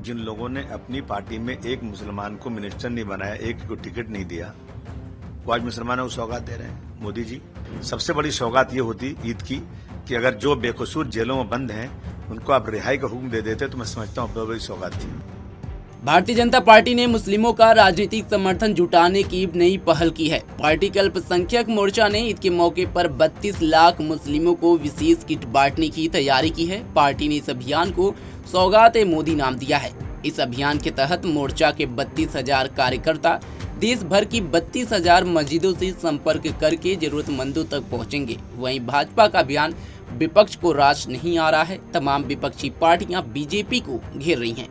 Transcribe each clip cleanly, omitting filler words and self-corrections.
जिन लोगों ने अपनी पार्टी में एक मुसलमान को मिनिस्टर नहीं बनाया, एक को टिकट नहीं दिया, वो आज मुसलमानों को सौगात दे रहे हैं। मोदी जी, सबसे बड़ी सौगात ये होती ईद की कि अगर जो बेकसूर जेलों में बंद हैं उनको आप रिहाई का हुक्म दे देते तो मैं समझता हूँ बहुत बड़ी सौगात थी। भारतीय जनता पार्टी ने मुस्लिमों का राजनीतिक समर्थन जुटाने की नई पहल की है। पार्टी के अल्पसंख्यक मोर्चा ने ईद के मौके पर 32 लाख मुस्लिमों को विशेष किट बांटने की तैयारी की है। पार्टी ने इस अभियान को सौगात-ए-मोदी नाम दिया है। इस अभियान के तहत मोर्चा के 32,000 कार्यकर्ता देश भर की 32,000 मस्जिदों से संपर्क करके जरूरतमंदों तक पहुंचेंगे। वहीं भाजपा का अभियान विपक्ष को रास नहीं आ रहा है। तमाम विपक्षी पार्टियां बीजेपी को घेर रही हैं।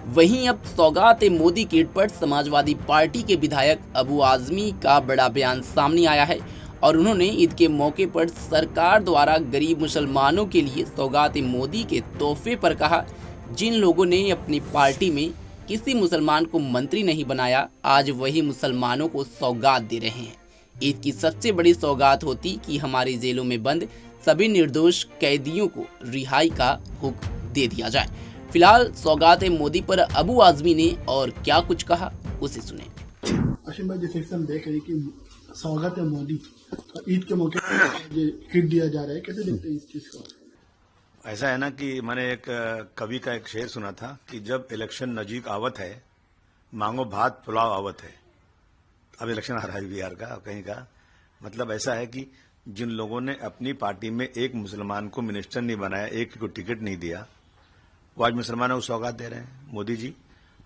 वहीं अब सौगात-ए-मोदी किट पर समाजवादी पार्टी के विधायक अबू आजमी का बड़ा बयान सामने आया है और उन्होंने ईद के मौके पर सरकार द्वारा गरीब मुसलमानों के लिए सौगात-ए-मोदी के तोहफे पर कहा, जिन लोगों ने अपनी पार्टी में किसी मुसलमान को मंत्री नहीं बनाया, आज वही मुसलमानों को सौगात दे रहे हैं। ईद की सबसे बड़ी सौगात होती कि हमारी जेलों में बंद सभी निर्दोष कैदियों को रिहाई का हुक्म दे दिया जाए। फिलहाल सौगात-ए-मोदी पर अबू आजमी ने और क्या कुछ कहा, उसे सुने। अशीम भाई, जैसे हम देख रहे हैं कि सौगात-ए-मोदी ईद के मौके पर किट दिया जा रहा है, कैसे देखते हैं इस चीज को? ऐसा है ना कि मैंने एक कवि का एक शेर सुना था कि जब इलेक्शन नजीक आवत है, मांगो भात पुलाव आवत है। अब इलेक्शन आ रहा है बिहार का, कहीं का मतलब ऐसा है कि जिन लोगों ने अपनी पार्टी में एक मुसलमान को मिनिस्टर नहीं बनाया, एक को टिकट नहीं दिया, वो आज मुसलमानों को सौगात दे रहे हैं। मोदी जी,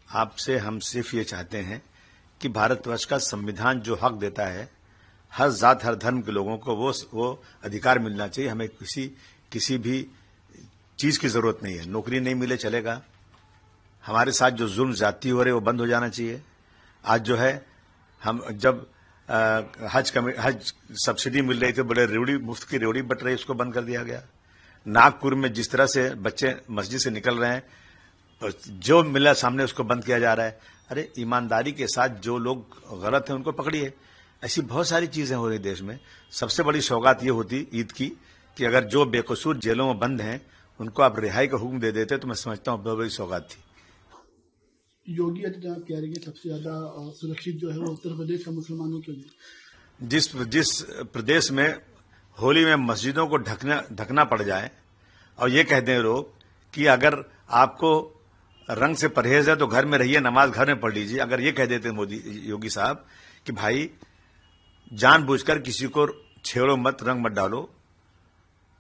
आपसे हम सिर्फ ये चाहते हैं कि भारतवर्ष का संविधान जो हक देता है हर जात हर धर्म के लोगों को वो अधिकार मिलना चाहिए। हमें किसी भी चीज की जरूरत नहीं है। नौकरी नहीं मिले चलेगा, हमारे साथ जो जुल्म ज्यादती हो रहे वो बंद हो जाना चाहिए। आज जो है हम जब हज सब्सिडी मिल रही थी, बड़े रेवड़ी मुफ्त की रेवड़ी बट रही, उसको बंद कर दिया गया। नागपुर में जिस तरह से बच्चे मस्जिद से निकल रहे हैं, जो मिला सामने उसको बंद किया जा रहा है। अरे ईमानदारी के साथ जो लोग गलत हैं उनको पकड़िए। ऐसी बहुत सारी चीजें हो रही देश में। सबसे बड़ी सौगात ये होती ईद की कि अगर जो बेकसूर जेलों में बंद हैं उनको आप रिहाई का हुक्म दे देते तो मैं समझता हूँ बहुत बड़ी सौगात थी। योगी आदित्यनाथ कह रहे हैं कि सबसे ज्यादा सुरक्षित जो है वो उत्तर प्रदेश का मुसलमानों के लिए। जिस प्रदेश में होली में मस्जिदों को ढकना पड़ जाए और ये कह दें लोग कि अगर आपको रंग से परहेज है तो घर में रहिए, नमाज घर में पढ़ लीजिए। अगर ये कह देते योगी साहब कि भाई जानबूझकर किसी को छेड़ो मत, रंग मत डालो,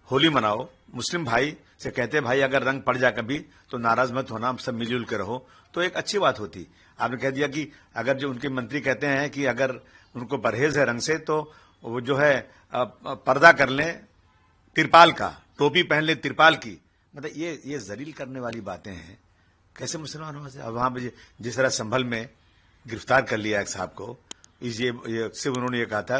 होली मनाओ, मुस्लिम भाई से कहते भाई अगर रंग पड़ जाए कभी तो नाराज मत होना, सब मिलजुल के रहो, तो एक अच्छी बात होती। आपने कह दिया कि अगर जो उनके मंत्री कहते हैं कि अगर उनको परहेज है रंग से तो वो जो है पर्दा कर लें तिरपाल का, टोपी पहन ले तिरपाल की, मतलब ये जलील करने वाली बातें हैं। कैसे मुसलमानों से? अब वहां पर जिस तरह संभल में गिरफ्तार कर लिया एक साहब को, ये सिर्फ उन्होंने ये कहा था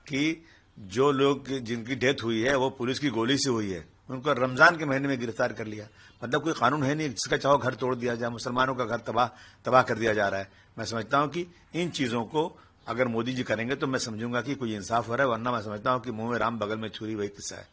कि जो लोग जिनकी डेथ हुई है वो पुलिस की गोली से हुई है, उनको रमजान के महीने में गिरफ्तार कर लिया। मतलब कोई कानून है नहीं, जिसका चाहो घर तोड़ दिया जाए, मुसलमानों का घर तबाह कर दिया जा रहा है। मैं समझता हूं कि इन चीजों को अगर मोदी जी करेंगे तो मैं समझूंगा कि कोई इंसाफ हो रहा है, वरना मैं समझता हूं कि मुंह में राम बगल में छुरी वही किस्सा है।